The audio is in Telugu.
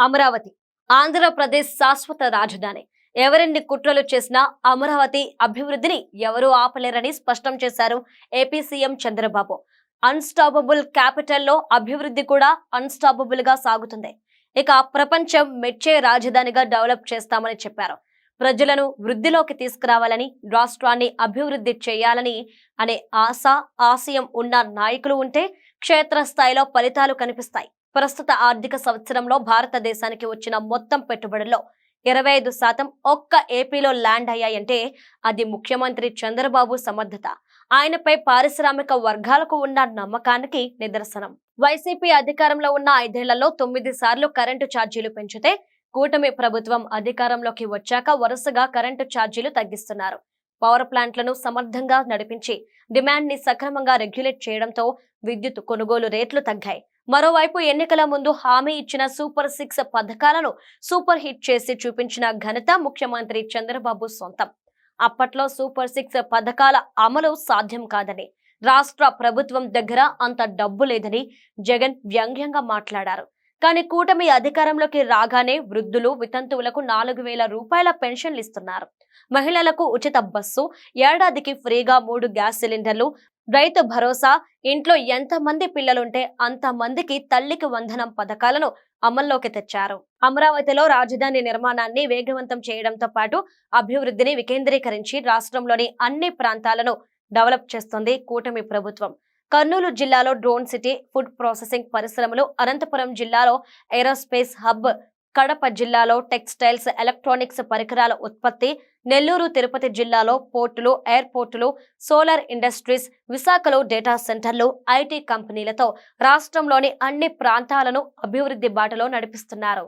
అమరావతి ఆంధ్రప్రదేశ్ శాశ్వత రాజధాని. ఎవరెన్ని కుట్రలు చేసినా అమరావతి అభివృద్ధిని ఎవరూ ఆపలేరని స్పష్టం చేశారు ఏపీ సీఎం చంద్రబాబు. అన్స్టాపబుల్ క్యాపిటల్లో అభివృద్ధి కూడా అన్స్టాపబుల్ గా సాగుతుంది. ఇక ప్రపంచం మెచ్చే రాజధానిగా డెవలప్ చేస్తామని చెప్పారు. ప్రజలను వృద్ధిలోకి తీసుకురావాలని, రాష్ట్రాన్ని అభివృద్ధి చేయాలని అనే ఆశయం ఉన్న నాయకులు ఉంటే క్షేత్రస్థాయిలో ఫలితాలు కనిపిస్తాయి. ప్రస్తుత ఆర్థిక సంవత్సరంలో భారతదేశానికి వచ్చిన మొత్తం పెట్టుబడుల్లో 25% ఒక్క ఏపీలో ల్యాండ్ అయ్యాయంటే అది ముఖ్యమంత్రి చంద్రబాబు సమర్థత, ఆయనపై పారిశ్రామిక వర్గాలకు ఉన్న నమ్మకానికి నిదర్శనం. వైసీపీ అధికారంలో ఉన్న 5 ఏళ్లలో 9 సార్లు కరెంటు ఛార్జీలు పెంచితే కూటమి ప్రభుత్వం అధికారంలోకి వచ్చాక వరుసగా కరెంటు ఛార్జీలు తగ్గిస్తున్నారు. పవర్ ప్లాంట్లను సమర్థంగా నడిపించి డిమాండ్ ని సక్రమంగా రెగ్యులేట్ చేయడంతో విద్యుత్ కొనుగోలు రేట్లు తగ్గాయి. మరోవైపు ఎన్నికల ముందు హామీ ఇచ్చిన సూపర్ 6 పథకాలను సూపర్ హిట్ చేసి చూపించిన ఘనత ముఖ్యమంత్రి చంద్రబాబు సొంతం. అప్పట్లో సూపర్ 6 పథకాల అమలు సాధ్యం కాదని, రాష్ట్ర ప్రభుత్వం దగ్గర అంత డబ్బు లేదని జగన్ వ్యంగ్యంగా మాట్లాడారు. కానీ కూటమి అధికారంలోకి రాగానే వృద్ధులు, వితంతువులకు 4,000 రూపాయల పెన్షన్లు ఇస్తున్నారు. మహిళలకు ఉచిత బస్సు, ఏడాదికి ఫ్రీగా 3 గ్యాస్ సిలిండర్లు, రైతు భరోసా, ఇంట్లో ఎంతమంది పిల్లలుంటే అంతమందికి తల్లికి వందనం పథకాలను అమల్లోకి తెచ్చారు. అమరావతిలో రాజధాని నిర్మాణాన్ని వేగవంతం చేయడంతో పాటు అభివృద్ధిని వికేంద్రీకరించి రాష్ట్రంలోని అన్ని ప్రాంతాలను డెవలప్ చేస్తుంది కూటమి ప్రభుత్వం. కర్నూలు జిల్లాలో డ్రోన్ సిటీ, ఫుడ్ ప్రాసెసింగ్ పరిశ్రమలు, అనంతపురం జిల్లాలో ఏరోస్పేస్ హబ్, కడప జిల్లాలో టెక్స్టైల్స్, ఎలక్ట్రానిక్స్ పరికరాల ఉత్పత్తి, నెల్లూరు, తిరుపతి జిల్లాలో పోర్టులు, ఎయిర్పోర్టులు, సోలార్ ఇండస్ట్రీస్, విశాఖలో డేటా సెంటర్లు, ఐటీ కంపెనీలతో రాష్ట్రంలోని అన్ని ప్రాంతాలను అభివృద్ధి బాటలో నడిపిస్తున్నారు.